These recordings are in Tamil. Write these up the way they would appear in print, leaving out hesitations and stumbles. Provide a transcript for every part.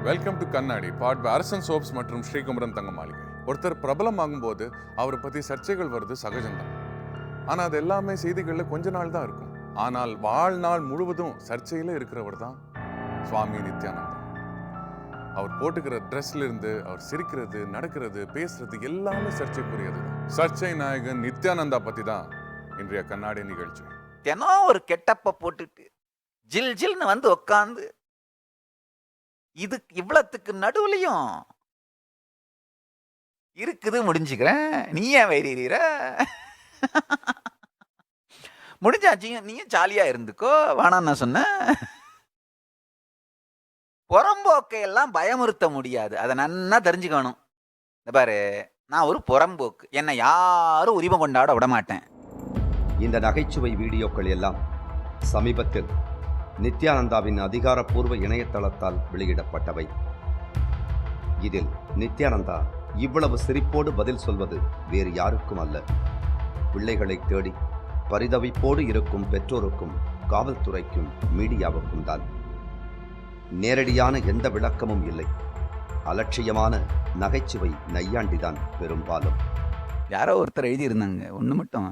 வெல்கம் டு கண்ணாடி பாட் அரசன் சோப்ஸ் மற்றும் ஸ்ரீகுமரன் தங்க மாளிகை. ஒருத்தர் பிரபலம் ஆகும்போது அவரை பற்றி சர்ச்சைகள் வருது சகஜம்தான். ஆனால் அது எல்லாமே செய்திகளில் கொஞ்ச நாள் தான் இருக்கும். ஆனால் வாழ்நாள் முழுவதும் சர்ச்சையில் இருக்கிறவர் தான் சுவாமி நித்யானந்தா. அவர் போட்டுக்கிற ட்ரெஸ்ல இருந்து அவர் சிரிக்கிறது, நடக்கிறது, பேசுறது எல்லாமே சர்ச்சைக்குரியது. சர்ச்சை நாயகன் நித்யானந்தா பற்றி தான் இன்றைய கண்ணாடி நிகழ்ச்சி. தினம் ஒரு கெட்டப்ப போட்டுட்டு ஜில் ஜில்னு வந்து உட்காந்து இது இவ்வளத்துக்கு நடுவுலையும் இருக்குது. முடிஞ்சுக்கிறேன், நீ ஏன் வைரீர முடிஞ்சாச்சு, நீயும் ஜாலியா இருந்துக்கோ, வேணாம் நான் சொன்ன. புறம்போக்கையெல்லாம் பயமுறுத்த முடியாது, அதை நன்னா தெரிஞ்சுக்கணும். இந்த பாரு, நான் ஒரு புறம்போக்கு, என்னை யாரும் உரிமை கொண்டாட விட மாட்டேன். இந்த நகைச்சுவை வீடியோக்கள் எல்லாம் சமீபத்தில் நித்யானந்தாவின் அதிகாரப்பூர்வ இணையதளத்தால் வெளியிடப்பட்டவை. இதில் நித்யானந்தா இவ்வளவு சிரிப்போடு பதில் சொல்வது வேறு யாருக்கும் அல்ல, பிள்ளைகளை தேடி பரிதவிப்போடு இருக்கும் பெற்றோருக்கும் காவல்துறைக்கும் மீடியாவுக்கும் தான். நேரடியான எந்த விளக்கமும் இல்லை, அலட்சியமான நகைச்சுவை நையாண்டிதான் பெரும்பாலும். யாரோ ஒருத்தர் எழுதியிருந்தாங்க, ஒன்று மட்டும்,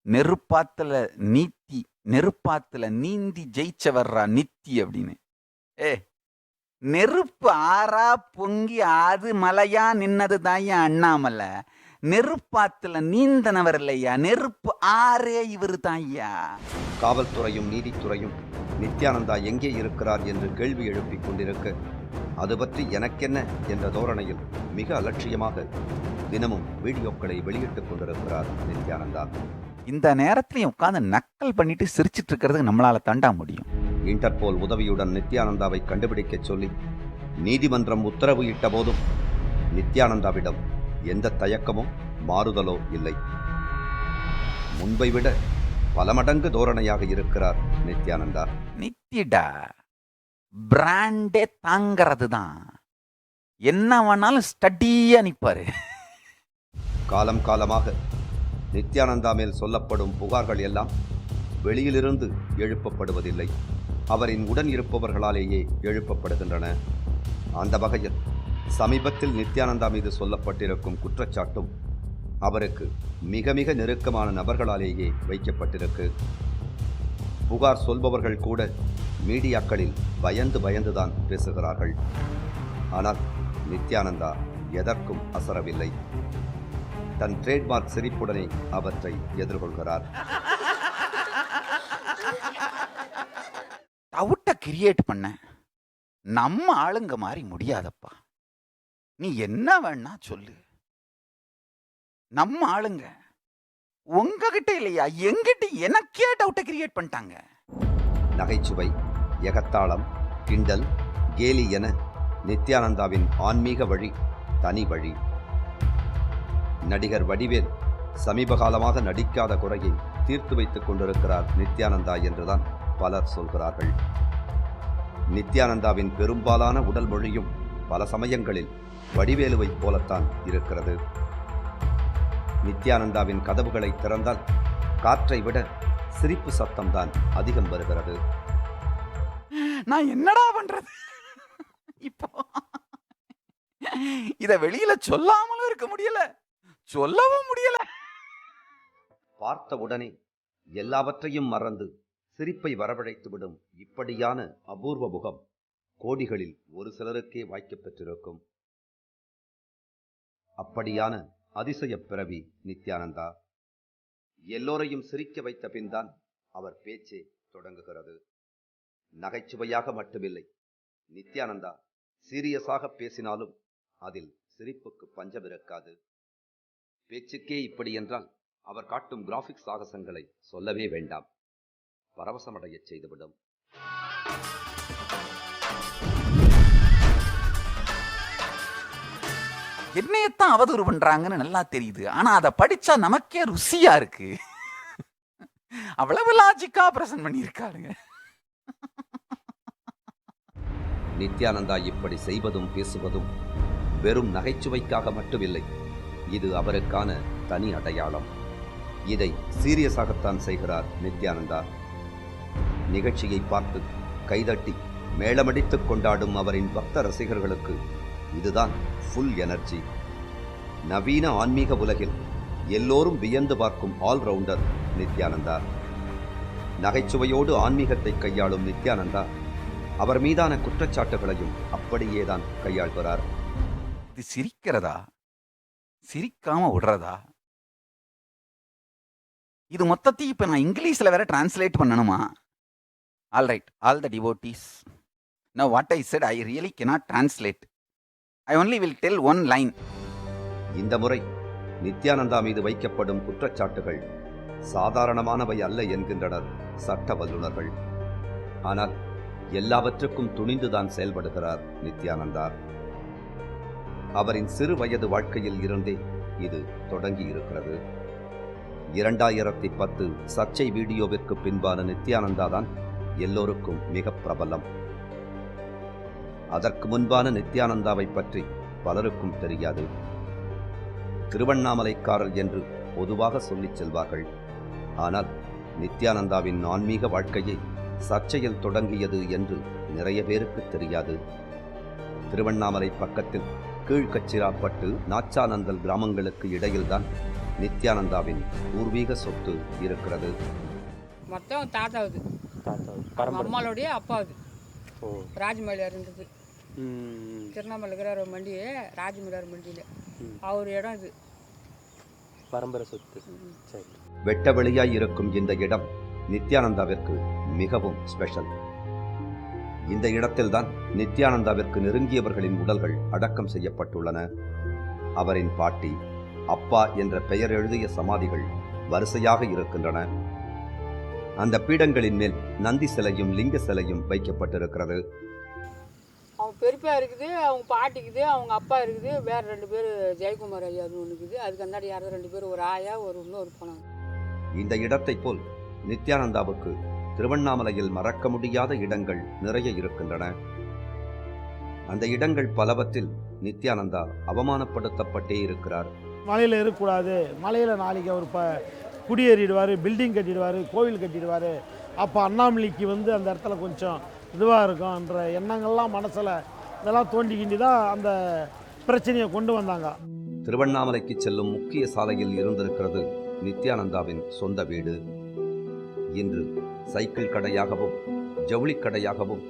நெருப்பாத்துல நீத்தி, நெருப்பாத்துல நீந்தி ஜெயிச்சவர்ரா நித்தி அப்படின்னு. நெருப்பு ஆறா பொங்கி ஆது மலையா நின்னது தான் அண்ணாமலை. நெருப்பாத்துல நீந்தனவர் இல்லையா, நெருப்பு ஆறே இவரு தான் ஐயா. காவல்துறையும் நீதித்துறையும் நித்யானந்தா எங்கே இருக்கிறார் என்று கேள்வி எழுப்பிக் கொண்டிருக்க, அது பற்றி எனக்கென்ன என்ற தோரணையில் மிக அலட்சியமாக தினமும் வீடியோக்களை வெளியிட்டுக் கொண்டிருக்கிறார் நித்யானந்தா. இந்த நேரத்திலையும் உட்காந்து நக்கல் பண்ணிட்டு சிரிச்சிட்டு இருக்கிறதுக்கு நம்மளால தாண்டா முடியும். இன்டர்போல் உதவியுடன் நித்யானந்தாவை கண்டுபிடிக்க சொல்லி நீதிமன்றம் உத்தரவு இட்ட போதும் நித்யானந்தாவிடம் எந்த தயக்கமோ மாறுதலோ இல்லை. முன்பை விட பல மடங்கு தோரணையாக இருக்கிறார் நித்யானந்தா. நித்திடா பிராண்டே தாங்கிறது தான், என்ன வேணாலும் ஸ்டடியா நிப்பாரு. காலம் காலமாக நித்யானந்தா மேல் சொல்லப்படும் புகார்கள் எல்லாம் வெளியிலிருந்து எழுப்பப்படுவதில்லை, அவரின் உடன் இருப்பவர்களாலேயே எழுப்பப்படுகின்றன. அந்த வகையில் சமீபத்தில் நித்யானந்தா மீது சொல்லப்பட்டிருக்கும் குற்றச்சாட்டும் அவருக்கு மிக மிக நெருக்கமான நபர்களாலேயே வைக்கப்பட்டிருக்கு. புகார் சொல்பவர்கள் கூட மீடியாக்களில் பயந்து பயந்துதான் பேசுகிறார்கள். ஆனால் நித்யானந்தா எதற்கும் அசரவில்லை. தன் ட்ரேட்மார்க் சிரிப்புடனே அவற்றை எதிர்கொள்கிறார். டவுட்டை கிரியேட் பண்ண நம்ம ஆளுங்க மாதிரி முடியாதப்பா. நீ என்ன வேணா சொல்லு, நம்ம ஆளுங்க உங்ககிட்ட இல்லையா, எங்கிட்ட எனக்கே டவுட்டை கிரியேட் பண்ணிட்டாங்க. நகைச்சுவை, எகத்தாளம், கிண்டல், கேலி என நித்யானந்தாவின் ஆன்மீக வழி தனி வழி. நடிகர் வடிவேல் சமீப காலமாக நடிக்காத குறையை தீர்த்து வைத்துக் கொண்டிருக்கிறார் நித்யானந்தா என்றுதான் பலர் சொல்கிறார்கள். நித்யானந்தாவின் பெரும்பாலான உடல் மொழியும் பல சமயங்களில் வடிவேலுவைப் போலத்தான் இருக்கிறது. நித்யானந்தாவின் கதவுகளை திறந்தால் காற்றை விட சிரிப்பு சத்தம்தான் அதிகம் வருகிறது. நான் என்னடா பண்றது இப்போ? இத வெளியில சொல்லாமலும் இருக்க முடியல, சொல்லவும் முடியல. பார்த்த உடனே எல்லாவற்றையும் மறந்து சிரிப்பை வரவழைத்துவிடும் இப்படியான அபூர்வ முகம் கோடிகளில் ஒரு சிலருக்கே வாய்க்கப் பெற்றிருக்கும். அப்படியான அதிசய பிறவி நித்யானந்தா. எல்லோரையும் சிரிக்க வைத்த பின்தான் அவர் பேச்சே தொடங்குகிறது. நகைச்சுவையாக மட்டுமில்லை, நித்யானந்தா சீரியஸாக பேசினாலும் அதில் சிரிப்புக்கு பஞ்சம் இருக்காது. பேச்சுக்கே இப்படி என்றால் அவர் காட்டும் கிராபிக்ஸ் சாகசங்களை சொல்லவே வேண்டாம், பரவசமடைய செய்துவிடும். என்னையத்தான் அவதூறு பண்றாங்கன்னு நல்லா தெரியுது, ஆனா அதை படிச்சா நமக்கே ருசியா இருக்கு. அவ்வளவு லாஜிக்கா பிரசன்ட் பண்ணியிருக்காருங்க. நித்யானந்தா இப்படி செய்வதும் பேசுவதும் வெறும் நகைச்சுவைக்காக மட்டுமில்லை, இது அவருக்கான தனி அடையாளம். இதை சீரியஸாகத்தான் செய்கிறார் நித்யானந்தா. நிகழ்ச்சியை பார்த்து கைதட்டி மேளமடித்துக் கொண்டாடும் அவரின் பக்த ரசிகர்களுக்கு இதுதான் ஃபுல் எனர்ஜி. நவீன ஆன்மீக உலகில் எல்லோரும் வியந்து பார்க்கும் ஆல்ரவுண்டர் நித்யானந்தா. நகைச்சுவையோடு ஆன்மீகத்தை கையாளும் நித்யானந்தா அவர் மீதான குற்றச்சாட்டுகளையும் அப்படியேதான் கையாள்கிறார். இது சிரிக்கிறதா, சிரிக்காம விடுறதா? இது மொத்தத்தையும் இப்ப நான் இங்கிலீஷ்ல வேற டிரான்ஸ்லேட் பண்ணணுமா? All right, all the devotees. Know what I set I really cannot translate. I only will tell one line. இந்த முறை நித்யானந்தா மீது வைக்கப்படும் குற்றச்சாட்டுகள் சாதாரணமானவை அல்ல என்கின்றனர் சட்ட வல்லுநர்கள். ஆனால் எல்லாவற்றுக்கும் துணிந்துதான் செயல்படுகிறார் நித்யானந்தா. அவரின் சிறு வயது வாழ்க்கையில் இருந்தே இது தொடங்கி இருக்கிறது. 2010 சர்ச்சை வீடியோவிற்கு பின்பான நித்யானந்தா தான் எல்லோருக்கும் மிக பிரபலம். அதற்கு முன்பான நித்யானந்தாவை பற்றி பலருக்கும் தெரியாது. திருவண்ணாமலைக்காரர் என்று பொதுவாக சொல்லிச் செல்வார்கள். ஆனால் நித்யானந்தாவின் ஆன்மீக வாழ்க்கையை சர்ச்சையில் தொடங்கியது என்று நிறைய பேருக்கு தெரியாது. திருவண்ணாமலை பக்கத்தில் கீழ்கச்சிராப்பட்டு, நாச்சானந்தல் கிராமங்களுக்கு இடையில்தான் நித்யானந்தாவின் பூர்வீக சொத்து இருக்கிறது. மொத்தம் தாத்தாவுது, அம்மாளுடைய அப்பாவுது. ராஜமலையார் இருந்தது, திருவண்ணாமலை இருக்கிற மண்டி, ராஜமலையார் மண்டியில் அவர் இடம் இது பரம்பரை சொத்து. சரி. வெட்ட வெளியாய் இருக்கும் இந்த இடம் நித்யானந்தாவிற்கு மிகவும் ஸ்பெஷல். இந்த இடத்தில்தான் நித்யானந்தாவிற்கு நெருங்கியவர்களின் உடல்கள் அடக்கம் செய்யப்பட்டுள்ளன. அவரின் பாட்டி, அப்பா என்ற பெயர் எழுதிய சமாதிகள் வரிசையாக இருக்கின்றன. அந்த பீடங்களின் மேல் நந்தி சிலையும் லிங்க சிலையும் வைக்கப்பட்டிருக்கிறது. அவங்க பெரியப்பா இருக்குது, அவங்க பாட்டிக்குது, அவங்க அப்பா இருக்குது, வேறு 2 பேர் ஜெயக்குமார் ஐயாவுன்னு ஒன்று இருக்குது. அதுக்கு அந்தாடி யாராவது 2 பேர், ஒரு ஆயா ஒரு இன்னொரு போனாங்க. இந்த இடத்தை போல் நித்யானந்தாவுக்கு திருவண்ணாமலையில் மறக்க முடியாத இடங்கள் நிறைய இருக்கின்றன. அந்த இடங்கள் பலவற்றில் நித்யானந்தா அவமானப்படுத்தப்பட்டே இருக்கிறார். மலையில் இருக்கக்கூடாது, மலையில் நாளைக்கு அவர் குடியேறிடுவார், பில்டிங் கட்டிடுவார், கோவில் கட்டிடுவார், அப்போ அண்ணாமலைக்கு வந்து அந்த இடத்துல கொஞ்சம் இதுவாக இருக்கும்ன்ற எண்ணங்கள்லாம் மனசில் இதெல்லாம் தோண்டிக்கிண்டி தான் அந்த பிரச்சனையை கொண்டு வந்தாங்க. திருவண்ணாமலைக்கு செல்லும் முக்கிய சாலையில் இருந்திருக்கிறது நித்யானந்தாவின் சொந்த வீடு. இன்று சைக்கிள் கடையாகவும் ஜவுளி கடையாகவும்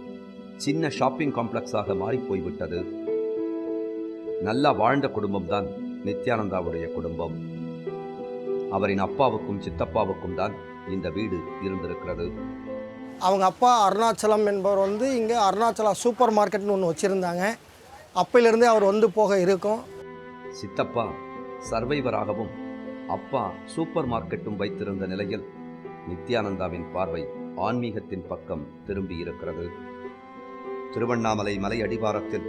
சின்ன ஷாப்பிங் காம்ப்ளெக்ஸாக மாறிப்போய்விட்டது. நல்லா வாழ்ந்த குடும்பம்தான் நித்யானந்தாவுடைய குடும்பம். அவரின் அப்பாவுக்கும் சித்தப்பாவுக்கும் தான் இந்த வீடு இருந்திருக்கிறது. அவங்க அப்பா அருணாச்சலம் என்பவர் வந்து இங்கே அருணாச்சலா சூப்பர் மார்க்கெட்னு ஒன்று வச்சுருந்தாங்க. அப்பையிலேருந்தே அவர் வந்து போக இருக்கும். சித்தப்பா சர்வைவராகவும் அப்பா சூப்பர் மார்க்கெட்டும் வைத்திருந்த நிலையில் நித்யானந்தாவின் பார்வை ஆன்மீகத்தின் பக்கம் திரும்பி இருக்கிறது. திருவண்ணாமலை மலை அடிவாரத்தில்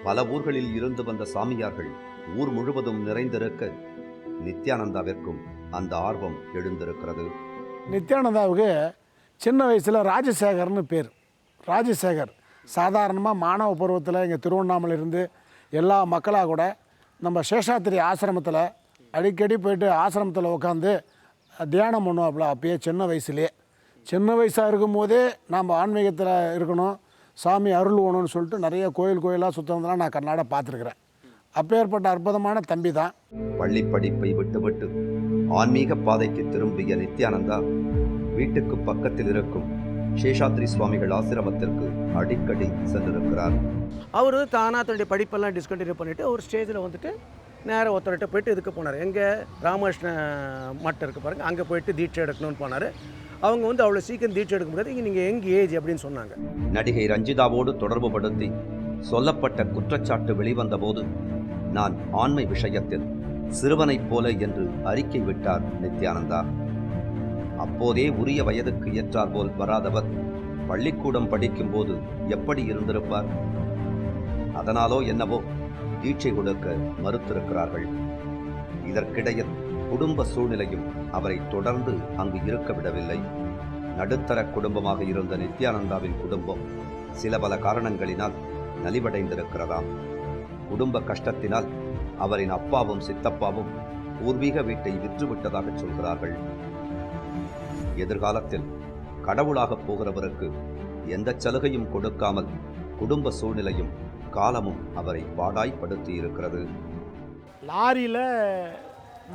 பல ஊர்களில் இருந்து வந்த சாமியார்கள் ஊர் முழுவதும் நிறைந்திருக்க நித்யானந்தாவிற்கும் அந்த ஆர்வம் எழுந்திருக்கிறது. நித்யானந்தாவுக்கு சின்ன வயசில் ராஜசேகர்னு பேர். ராஜசேகர் சாதாரணமாக மாணவ பருவத்தில் இங்கே திருவண்ணாமலை இருந்து எல்லா மக்களாக கூட நம்ம சேஷாத்திரி ஆசிரமத்தில் அடிக்கடி போயிட்டு ஆசிரமத்தில் உட்காந்து தியானம் பண்ணுவாப்புல. அப்பயே சின்ன வயசுலேயே, சின்ன வயசாக இருக்கும் போதே நாம் ஆன்மீகத்தில் இருக்கணும், சாமி அருள் வேணும்னு சொல்லிட்டு நிறைய கோயிலாக சுற்றுறதெல்லாம் நான் கண்ணாட பார்த்துருக்குறேன். அப்பேற்பட்ட அற்புதமான தம்பி தான். பள்ளி படிப்பை விட்டுவிட்டு ஆன்மீக பாதைக்கு திரும்பிய நித்யானந்தா வீட்டுக்கு பக்கத்தில் இருக்கும் சேஷாத்ரி சுவாமிகள் ஆசிரமத்திற்கு அடிக்கடி சென்றிருக்கிறார். அவர் தானாக தன்னுடைய படிப்பெல்லாம் டிஸ்கண்டினியூ பண்ணிவிட்டு ஒரு ஸ்டேஜில் வந்துட்டு நேராக ஒருத்தர்கிட்ட போயிட்டு இதுக்கு போனார். எங்கே ராமகிருஷ்ண மட்டம் இருக்குது பாருங்கள், அங்கே போயிட்டு தீட்சை எடுக்கணும்னு போனார். அவங்க வந்து அவ்வளோ சீக்கிரம் தீட்சை எடுக்க முடியாது, இங்கே நீங்கள் யங் ஏஜ் அப்படின்னு சொன்னாங்க. நடிகை ரஞ்சிதாவோடு தொடர்பு படுத்தி சொல்லப்பட்ட குற்றச்சாட்டு வெளிவந்த போது நான் ஆண்மை விஷயத்தில் சிறுவனைப் போல என்று அறிக்கை விட்டார் நித்யானந்தா. அப்போதே உரிய வயதுக்கு ஏற்றார் போல் வராதவர் பள்ளிக்கூடம் படிக்கும்போது எப்படி இருந்திருப்பார்? அதனாலோ என்னவோ தீட்சை கொடுக்க மறுத்திருக்கிறார்கள். இதற்கிடையில் குடும்ப சூழ்நிலையும் அவரை தொடர்ந்து அங்கு இருக்க விடவில்லை. நடுத்தர குடும்பமாக இருந்த நித்யானந்தாவின் குடும்பம் சில பல காரணங்களினால் நலிவடைந்திருக்கிறதாம். குடும்ப கஷ்டத்தினால் அவரின் அப்பாவும் சித்தப்பாவும் பூர்வீக வீட்டை விற்றுவிட்டதாக சொல்கிறார்கள். எதிர்காலத்தில் கடவுளாக போகிறவருக்கு எந்த சலுகையும் கொடுக்காமல் குடும்ப சூழ்நிலையும் காலமும் அவரை பாடாய்படுத்தி இருக்கிறது. லாரியில்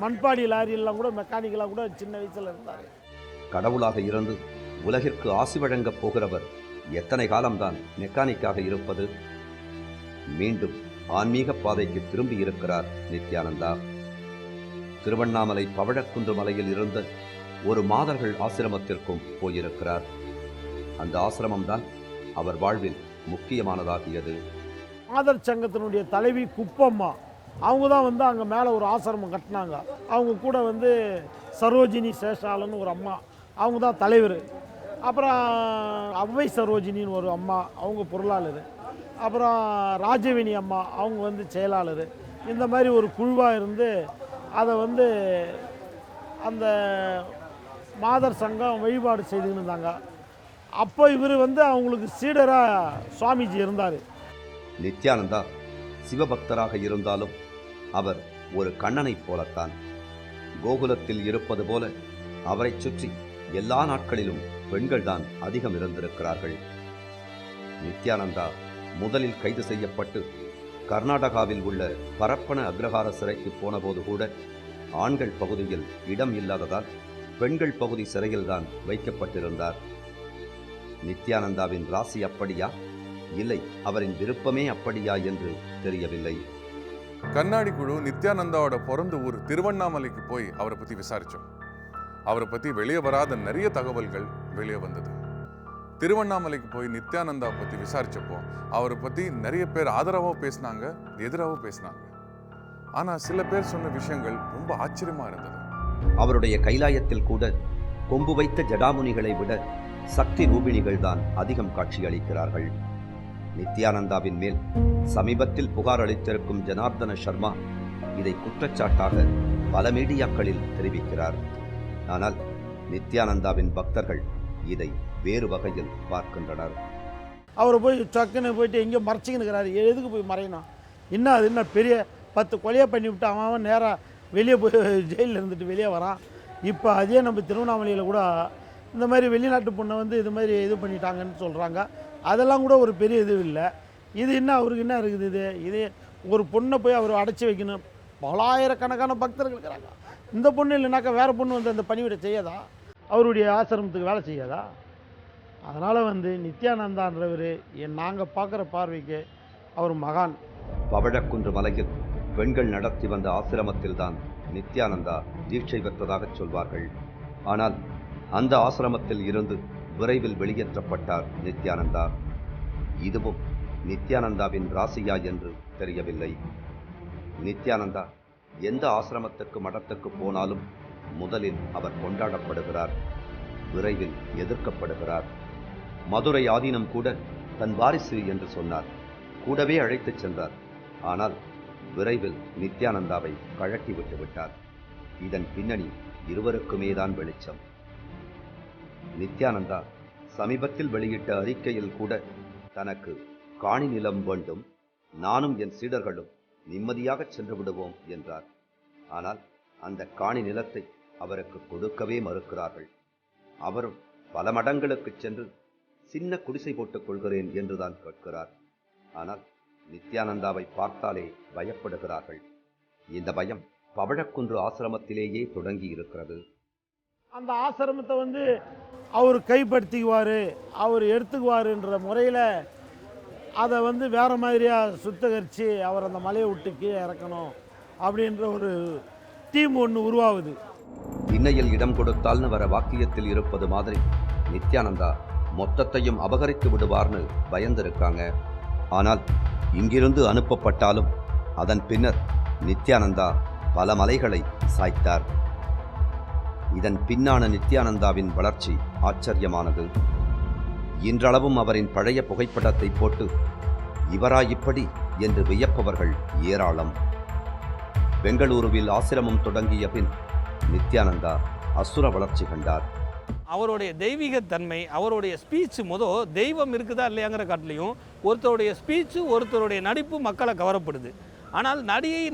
மண்பாடி லாரியெல்லாம் கூட மெக்கானிக்கலாக கூட சின்ன வயசில் இருந்தார். கடவுளாக இருந்து உலகிற்கு ஆசி வழங்கப் போகிறவர் எத்தனை காலம்தான் மெக்கானிக்காக இருப்பது? மீண்டும் ஆன்மீக பாதைக்கு திரும்பி இருக்கிறார் நித்யானந்தா. திருவண்ணாமலை பவழக்குன்று மலையில் இருந்த ஒரு மாதர்கள் ஆசிரமத்திற்கும் போயிருக்கிறார். அந்த ஆசிரமம்தான் அவர் வாழ்வில் முக்கியமானதாகியது. மாதர் சங்கத்தினுடைய தலைவி குப்பம்மா அவங்க தான் வந்து அங்கே மேலே ஒரு ஆசிரமம் கட்டினாங்க. அவங்க கூட வந்து சரோஜினி சேஷாலன்னு ஒரு அம்மா, அவங்க தான் தலைவர். அப்புறம் அவ்வை சரோஜினின்னு ஒரு அம்மா, அவங்க பொருளாளர். அப்புறம் ராஜவினி அம்மா, அவங்க வந்து செயலாளர். இந்த மாதிரி ஒரு குழுவாக இருந்து அதை வந்து அந்த மாதர் சங்கம் வழிபாடு செய்துன்னு இருந்தாங்க. அப்போ இவர் வந்து அவங்களுக்கு சீடராக சுவாமிஜி இருந்தார். நித்யானந்தா சிவபக்தராக இருந்தாலும் அவர் ஒரு கண்ணனைப் போலத்தான். கோகுலத்தில் இருப்பது போல அவரை சுற்றி எல்லா நாட்களிலும் பெண்கள் தான் அதிகம் இருந்திருக்கிறார்கள். நித்யானந்தா முதலில் கைது செய்யப்பட்டு கர்நாடகாவில் உள்ள பரப்பன அக்ரஹார சிறைக்கு போனபோது கூட ஆண்கள் பகுதியில் இடம் இல்லாததால் பெண்கள் பகுதி சிறையில்தான் வைக்கப்பட்டிருந்தார். நித்யானந்தாவின் ராசி அப்படியா, இல்லை அவரின் விருப்பமே அப்படியா என்று தெரியவில்லை. கண்ணாடி குழு நித்யானந்தாவோட பிறந்த ஊர் திருவண்ணாமலைக்கு போய் அவரை பற்றி விசாரித்தோம். அவரை பற்றி வெளியே வராத நிறைய தகவல்கள் வெளியே வந்தது. திருவண்ணாமலைக்கு போய் நித்யானந்தா பற்றி விசாரித்தப்போ அவரை பற்றி நிறைய பேர் ஆதரவாக பேசினாங்க, எதிராகவும் பேசினாங்க. ஆனால் சில பேர் சொன்ன விஷயங்கள் ரொம்ப ஆச்சரியமாக இருந்தது. அவருடைய கைலாயத்தில் கூட கொம்பு வைத்த ஜடாமுனிகளை விட சக்தி ரூபிணிகள் தான் அதிகம் காட்சியளிக்கிறார்கள். நித்யானந்தாவின் மேல் சமீபத்தில் புகார் அளித்திருக்கும் ஜனார்தன சர்மா இதை குற்றச்சாட்டாக பல மீடியாக்களில் தெரிவிக்கிறார். ஆனால் நித்யானந்தாவின் பக்தர்கள் இதை வேறு வகையில் பார்க்கின்றனர். அவர் போய் சக்குன்னு போயிட்டு எங்கேயோ மறைச்சிக்கினுக்கிறாரு. எதுக்கு போய் மறையணும்? இன்னும் அது இன்னும் பெரிய 10 கொலையை பண்ணிவிட்டு அவன் நேராக வெளியே போய் ஜெயிலில் இருந்துட்டு வெளியே வரான். இப்போ அதே நம்ம திருவண்ணாமலையில் கூட இந்த மாதிரி வெளிநாட்டு பொண்ணை வந்து இது மாதிரி இது பண்ணிட்டாங்கன்னு சொல்கிறாங்க. அதெல்லாம் கூட ஒரு பெரிய இது இல்லை. இது என்ன அவருக்கு என்ன இருக்குது? இது ஒரு பொண்ணை போய் அவர் அடைச்சி வைக்கணும். பலாயிரக்கணக்கான பக்தர்கள் இருக்கிறாங்க. இந்த பொண்ணு இல்லைனாக்கா வேறு பொண்ணு வந்து அந்த பணிவிடை செய்யாதா? அவருடைய ஆசிரமத்துக்கு வேலை செய்யாதா? அதனால் வந்து நித்யானந்தான்றவர் நாங்கள் பார்க்குற பார்வைக்கு அவர் மகான். பவழக்குன்று மலையில் பெண்கள் நடத்தி வந்த ஆசிரமத்தில்தான் நித்யானந்தா தீட்சை பெற்றதாக சொல்வார்கள். ஆனால் அந்த ஆசிரமத்தில் இருந்து விரைவில் வெளியேற்றப்பட்டார் நித்யானந்தா. இதுவும் நித்யானந்தாவின் ராசியா என்று தெரியவில்லை. நித்யானந்தா எந்த ஆசிரமத்துக்கு மடத்துக்கு போனாலும் முதலில் அவர் கொண்டாடப்படுகிறார், விரைவில் எதிர்க்கப்படுகிறார். மதுரை ஆதீனம் கூட தன் வாரிசு என்று சொன்னார், கூடவே அழைத்துச் சென்றார். ஆனால் விரைவில் நித்யானந்தாவை கழட்டி விட்டு விட்டார். இதன் பின்னணி இருவருக்குமே தான் வெளிச்சம். நித்யானந்தா சமீபத்தில் வெளியிட்ட அறிக்கையில் கூட தனக்கு காணி நிலம் வேண்டும், நானும் என் சீடர்களும் நிம்மதியாக சென்று விடுவோம் என்றார். ஆனால் அந்த காணி நிலத்தை அவருக்கு கொடுக்கவே மறுக்கிறார்கள். அவரும் பல மடங்களுக்கு சென்று சின்ன குடிசை போட்டுக் கொள்கிறேன் என்றுதான் கேட்கிறார். ஆனால் நித்யானந்தாவை பார்த்தாலே பயப்படுகிறார்கள். இந்த பயம் பவழக்குன்று ஆசிரமத்திலேயே தொடங்கி இருக்கிறது. அந்த ஆசிரமத்தை வந்து அவர் கைப்படுத்திக்குவார், அவர் எடுத்துக்குவாருன்ற முறையில் அதை வந்து வேறு மாதிரியாக சுத்தகரித்து அவர் அந்த மலையை விட்டு கீழே இறக்கணும் அப்படின்ற ஒரு டீம் ஒன்று உருவாகுது. திண்ணையில் இடம் கொடுத்தால்னு வர வாக்கியத்தில் இருப்பது மாதிரி நித்யானந்தா மொத்தத்தையும் அபகரித்து விடுவார்னு பயந்திருக்காங்க. ஆனால் இங்கிருந்து அனுப்பப்பட்டாலும் அதன் பின்னர் நித்யானந்தா பல மலைகளை சாய்த்தார். இதன் பின்னான நித்யானந்தாவின் வளர்ச்சி ஆச்சரியமானது. இன்றளவும் அவரின் பழைய புகைப்படத்தை போட்டு இவரா இப்படி என்று வியப்பவர்கள் ஏராளம். பெங்களூருவில் ஆசிரமம் தொடங்கிய பின் நித்யானந்தா அசுர வளர்ச்சி கண்டார். அவருடைய தெய்வீகத்தன்மை, அவருடைய ஸ்பீச்சு தெய்வம் இருக்குதா இல்லையாங்கிற காட்டிலையும் ஒருத்தருடைய ஸ்பீச்சு, ஒருத்தருடைய நடிப்பு மக்களை கவரப்படுது. ஆனால்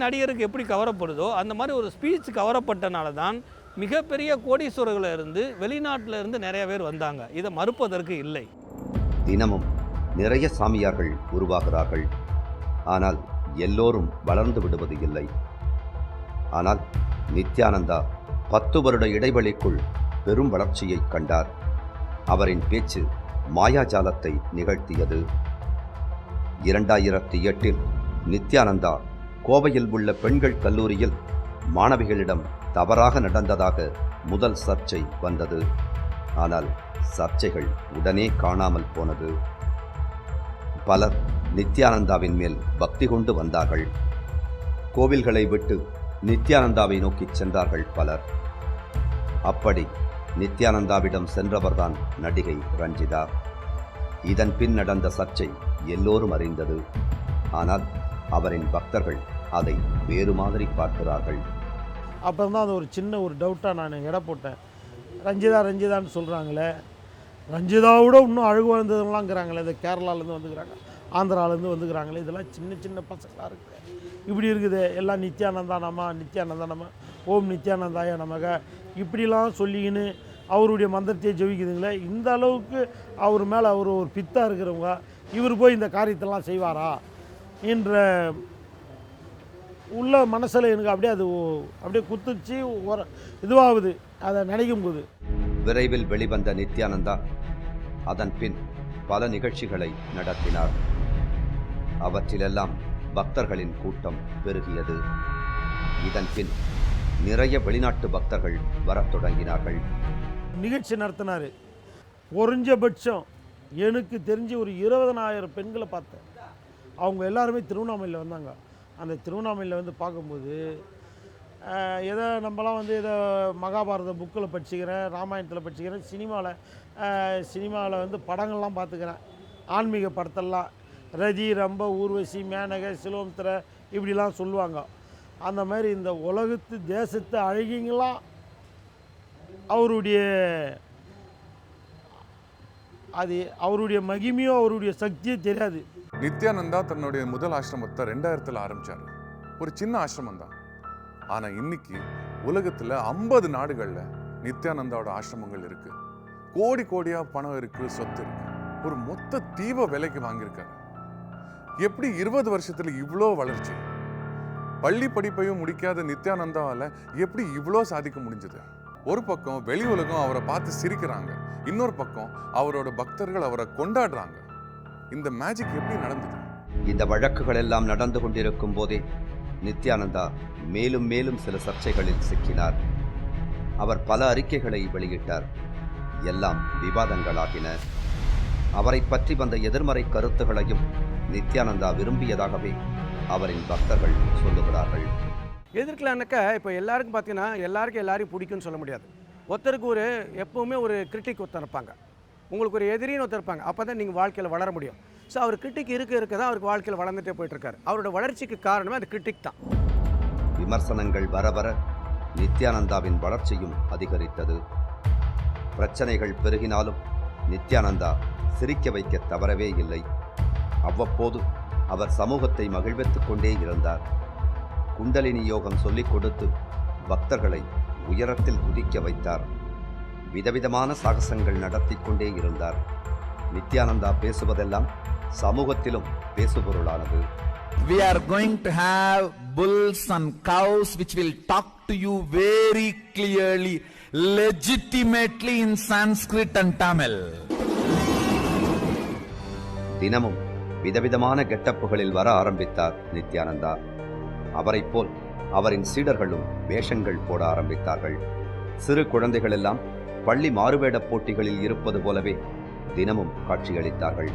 நடிகருக்கு எப்படி கவரப்படுதோ அந்த மாதிரி ஒரு ஸ்பீச் கவரப்பட்டனால தான் மிகப்பெரிய கோடீஸ்வரர்களில் இருந்து வெளிநாட்டில் இருந்து நிறைய பேர் வந்தாங்க. இதை மறுப்பதற்கு இல்லை. தினமும் நிறைய சாமியார்கள் உருவாகிறார்கள். ஆனால் எல்லோரும் வளர்ந்து விடுவது இல்லை. ஆனால் நித்யானந்தா 10 வருட இடைவெளிக்குள் பெரும் வளர்ச்சியை கண்டார். அவரின் பேச்சு மாயாஜாலத்தை நிகழ்த்தியது. 2008 நித்யானந்தா கோவையில் உள்ள பெண்கள் கல்லூரியில் மாணவிகளிடம் தவறாக நடந்ததாக முதல் சர்ச்சை வந்தது. ஆனால் சர்ச்சைகள் உடனே காணாமல் போனது. பலர் நித்யானந்தாவின் மேல் பக்தி கொண்டு வந்தார்கள். கோவில்களை விட்டு நித்யானந்தாவை நோக்கி சென்றார்கள் பலர். அப்படி நித்யானந்தாவிடம் சென்றவர்தான் நடிகை ரஞ்சிதா. இதன் பின் நடந்த சர்ச்சை எல்லோரும் அறிந்தது. ஆனால் அவரின் பக்தர்கள் அதை வேறு மாதிரி பார்க்கிறார்கள். அப்புறம் தான் அது ஒரு சின்ன ஒரு டவுட்டாக நான் எடை போட்டேன். ரஞ்சிதான்னு சொல்கிறாங்களே, ரஞ்சிதாவோட இன்னும் அழகு வாழ்ந்ததுலாங்கிறாங்களே, இந்த கேரளாலேருந்து வந்துக்கிறாங்க, ஆந்திராவிலேருந்து வந்துக்கிறாங்களே, இதெல்லாம் சின்ன சின்ன பசங்களாக இருக்குது. இப்படி இருக்குது எல்லாம் நித்யானந்தா நம்ம ஓம் நித்யானந்தாய நமக இப்படிலாம் சொல்லிக்கின்னு அவருடைய மந்திரத்தையே ஜெபிக்குதுங்களே. இந்த அளவுக்கு அவர் மேலே அவர் ஒரு பித்தாக இருக்கிறவங்க இவர் போய் இந்த காரியத்தெல்லாம் செய்வாரா என்ற உள்ள மனசில் எனக்கு அப்படியே குத்துச்சு இதுவாகுது அதை நினைக்கும் போது. விரைவில் வெளிவந்த நித்யானந்தா அதன் பின் பல நிகழ்ச்சிகளை நடத்தினார். அவற்றிலெல்லாம் பக்தர்களின் கூட்டம் பெருகியது. இதன் பின் நிறைய வெளிநாட்டு பக்தர்கள் வரத் தொடங்கினார்கள். நிகழ்ச்சி நடத்தினார். குறைஞ்சபட்சம் எனக்கு தெரிஞ்சு ஒரு 20,000 பெண்களை பார்த்தேன். அவங்க எல்லாருமே திருவண்ணாமலையில் வந்தாங்க. அந்த திருவண்ணாமலையில் வந்து பார்க்கும்போது ஏதோ நம்மலாம் வந்து ஏதோ மகாபாரத புக்கில் படிச்சுக்கிறேன், ராமாயணத்தில் படிச்சுக்கிறேன், சினிமாவில் வந்து படங்கள்லாம் பார்த்துக்கிறேன், ஆன்மீக படத்தெல்லாம் ரதி, ரம்ப, ஊர்வசி, மேனக, சிலோம்திர இப்படிலாம் சொல்லுவாங்க. அந்த மாதிரி இந்த உலகத்து தேசத்து அழகிங்களாம் அவருடைய மகிமையோ அவருடைய சக்தியோ தெரியாது. நித்யானந்தா தன்னுடைய முதல் ஆசிரமத்தை 2000 ஆரம்பிச்சார். ஒரு சின்ன ஆசிரமம் தான். ஆனால் இன்னைக்கு உலகத்தில் 50 நாடுகளில் நித்யானந்தாவோட ஆசிரமங்கள் இருக்கு. கோடி கோடியாக பணம் இருக்கு, சொத்து இருக்கு. ஒரு மொத்த தீவ விலைக்கு வாங்கியிருக்காரு. எப்படி 20 வருஷத்துல இவ்வளோ வளர்ச்சி? பள்ளி படிப்பையும் முடிக்காத நித்யானந்தாவால் எப்படி இவ்வளோ சாதிக்க முடிஞ்சது? ஒரு பக்கம் வெளி உலகம் அவரை பார்த்து சிரிக்கிறாங்க, இன்னொரு பக்கம் அவரோட பக்தர்கள் அவரை கொண்டாடுறாங்க. இந்த மேஜிக் எப்படி நடந்தது? இந்த வழக்குகள் எல்லாம் நடந்து கொண்டிருக்கும் போதே நித்யானந்தா மேலும் மேலும் சில சர்ச்சைகளில் சிக்கினார். அவர் பல அறிக்கைகளை வெளியிட்டார். எல்லாம் விவாதங்களாகின. அவரை பற்றி வந்த எதிர்மறை கருத்துகளையும் நித்யானந்தா விரும்பியதாகவே அவரின் பக்தர்கள் சொல்லுகிறார்கள். எதிர்க்கலான்னாக்கா இப்போ எல்லாருக்கும் பார்த்தீங்கன்னா எல்லாரையும் பிடிக்கும்னு சொல்ல முடியாது. ஒருத்தருக்கு எப்போவுமே ஒரு கிரிட்டிக் ஒருத்தர் இருப்பாங்க, உங்களுக்கு ஒரு எதிரின்னு ஒருத்தர் இருப்பாங்க. அப்போ தான் நீங்கள் வாழ்க்கையில் வளர முடியும். ஸோ அவர் கிரிட்டிக் இருக்க தான் அவருக்கு வாழ்க்கையில் வளர்ந்துட்டே போயிட்டுருக்காரு. அவரோட வளர்ச்சிக்கு காரணமே அந்த கிரிட்டிக் தான். விமர்சனங்கள் வர வர நித்யானந்தாவின் வளர்ச்சியும் அதிகரித்தது. பிரச்சனைகள் பெருகினாலும் நித்யானந்தா சிரிக்க வைக்க தவறவே இல்லை. அவ்வப்போது அவர் சமூகத்தை மகிழ்வித்துக் கொண்டே இருந்தார். குண்டலினி யோகம் சொல்லிக் கொடுத்து பக்தர்களை உயரத்தில் குதிக்க வைத்தார். விதவிதமான சாகசங்கள் நடத்தி கொண்டே இருந்தார். நித்யானந்தா பேசுவதெல்லாம் சமூகத்திலும் பேசுபொருளானது. We are going to have bulls and cows which will talk to you very clearly, legitimately in Sanskrit and Tamil. தினமும் விதவிதமான கெட்டப்புகளில் வர ஆரம்பித்தார் நித்யானந்தா. அவரைப் போல் அவரின் சீடர்களும் வேஷங்கள் போட ஆரம்பித்தார்கள். சிறு குழந்தைகள் எல்லாம் பள்ளி மாறுவேட போட்டிகளில் இருப்பது போலவே தினமும் காட்சியளித்தார்கள்.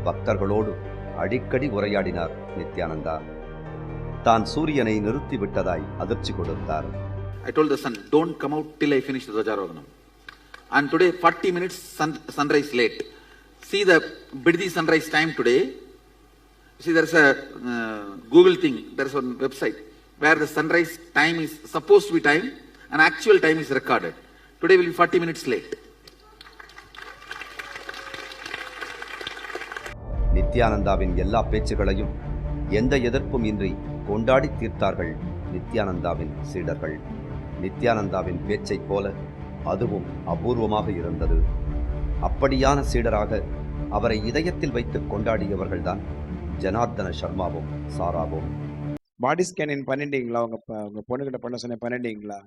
பக்தர்களோடு அடிக்கடி உரையாடினார் நித்யானந்தா. தான் சூரியனை நிறுத்திவிட்டதாய் அதிர்ச்சி கொடுத்தார். I told the sun, don't come out till I finish the Dwajarohanam. And today 40 minutes sunrise late. See the Biddi sunrise time today. See, there's a Google thing, there's a website where the sunrise time is supposed to be time and actual time is recorded. Today will be 40 minutes late. நித்யானந்தாவின் எல்லா பேச்சுகளையும் எந்த எதிர்ப்பும் இன்றி கொண்டாடி தீர்த்தார்கள் நித்யானந்தாவின் சீடர்கள். நித்யானந்தாவின் பேச்சைப் போல அதுவும் அபூர்வமாக இருந்தது. அப்படியான சீடராக அவரை இதயத்தில் வைத்து கொண்டாடியவர்கள்தான் ஜனார்தன சர்மாவும் சாராவும். பாடி ஸ்கேன் பண்ணிட்டீங்களா? உங்க பொண்ணுகிட்ட பண்ண சொன்ன பண்ணிட்டீங்களா?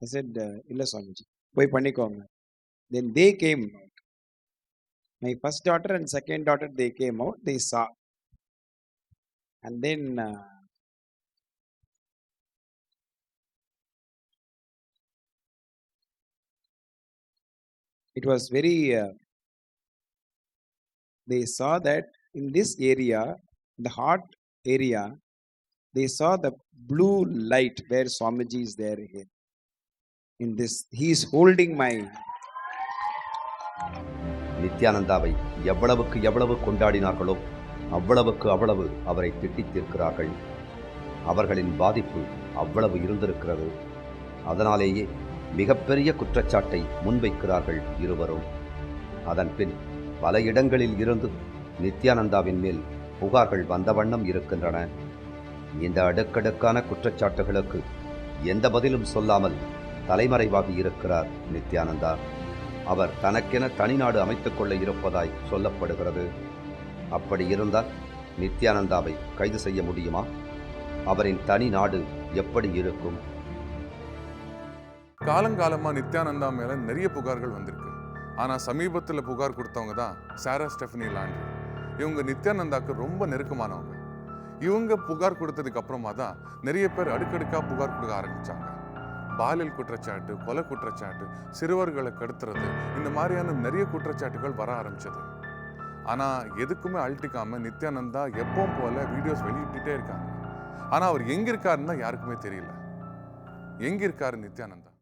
I said, இல்ல சுவாமிஜி, போய் பண்ணிக்கோங்க. Then they came out. My first daughter and second daughter, they came out, they saw. And then it was very, they saw that in this area, the heart area, they saw the blue light where Swamiji is there here. In this, he is holding my. நித்யானந்தாவை எவ்வளவுக்கு எவ்வளவு கொண்டாடினார்களோ அவ்வளவுக்கு அவ்வளவு அவரை திட்டித் தீர்க்கிறார்கள். அவர்களின் பாதிப்பு அவ்வளவு இருந்திருக்கிறது. அதனாலேயே மிகப்பெரிய குற்றச்சாட்டை முன்வைக்கிறார்கள் இருவரும். அதன் பின் பல இடங்களில் இருந்து நித்யானந்தாவின் மேல் புகார்கள் வந்த வண்ணம் இருக்கின்றன. இந்த அடுக்கடுக்கான குற்றச்சாட்டுகளுக்கு எந்த பதிலும் சொல்லாமல் தலைமறைவாகி இருக்கிறார் நித்யானந்தா. அவர் தனக்கென தனிநாடு அமைத்துக் கொள்ள இருப்பதாய் சொல்லப்படுகிறது. அப்படி இருந்தால் நித்யானந்தாவை கைது செய்ய முடியுமா? அவரின் தனி நாடு எப்படி இருக்கும்? காலங்காலமா நித்யானந்தா மேல நிறைய புகார்கள் வந்திருக்கு. ஆனா சமீபத்தில் புகார் கொடுத்தவங்க தான் சாரா ஸ்டெஃபனி லாண்ட்ரி. இவங்க நித்யானந்தாக்கு ரொம்ப நெருக்கமானவங்க. இவங்க புகார் கொடுத்ததுக்கு அப்புறமா தான் நிறைய பேர் அடுக்கடுக்கா புகார் கொடுக்க ஆரம்பிச்சாங்க. பாலியல் குற்றச்சாட்டு, கொலை குற்றச்சாட்டு, சிறுவர்களை கடத்துறது, இந்த மாதிரியான நிறைய குற்றச்சாட்டுகள் வர ஆரம்பிச்சது. ஆனா எதுக்குமே அழட்டிக்காம நித்யானந்தா எப்பவும் போல வீடியோஸ் வெளியிட்டுட்டே இருக்காங்க. ஆனா அவர் எங்க இருக்காருன்னு தான் யாருக்குமே தெரியல. எங்க இருக்காரு நித்யானந்தா?